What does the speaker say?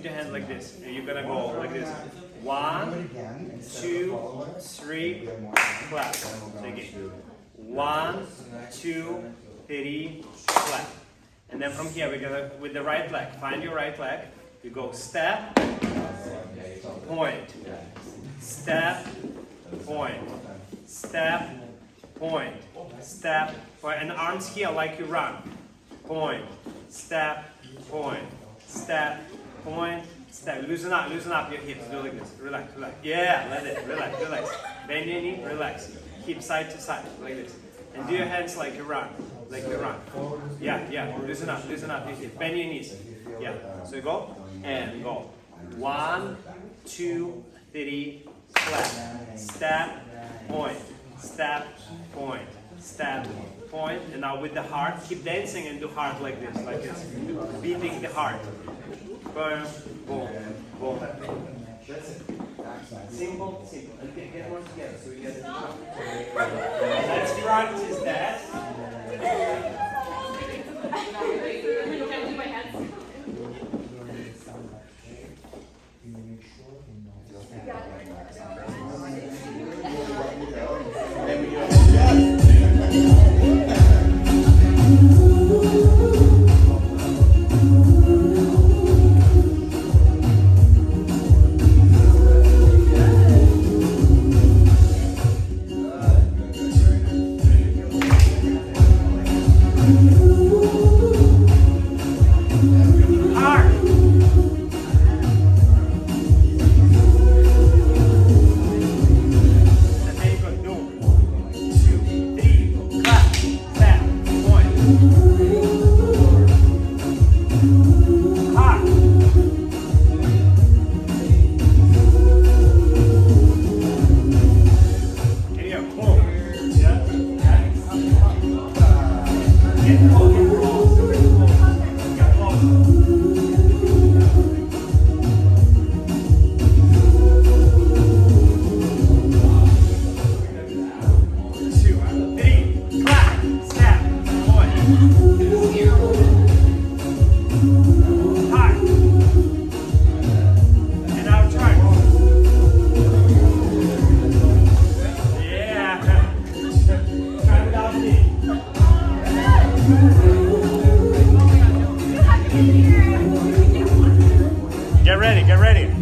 put your hand like this. And you're gonna go like this. 1, 2, 3, clap. So again. 1, 2, 3, clap. And then from here we're gonna with the right leg. Find your right leg. You go step, point, step, point, step, point, step, point, and arms here like you run. Point, step, point, step, point, step. Loosen up your hips. Do like this. Relax, relax. Yeah, let it. Relax, relax. Bend your knee, relax. Hip side to side, like this. And do your hands like you run, like you run. Yeah, yeah. Loosen up your hips. Bend your knees. Yeah. So you go and go. 1, 2, 3, clap. Step, point, step, point, step, point. And now with the heart, keep dancing and do heart like this, beating the heart. Boom, boom, boom. That's it. Simple, simple. And get more together. So we get it. Let's practice that. Get ready, get ready.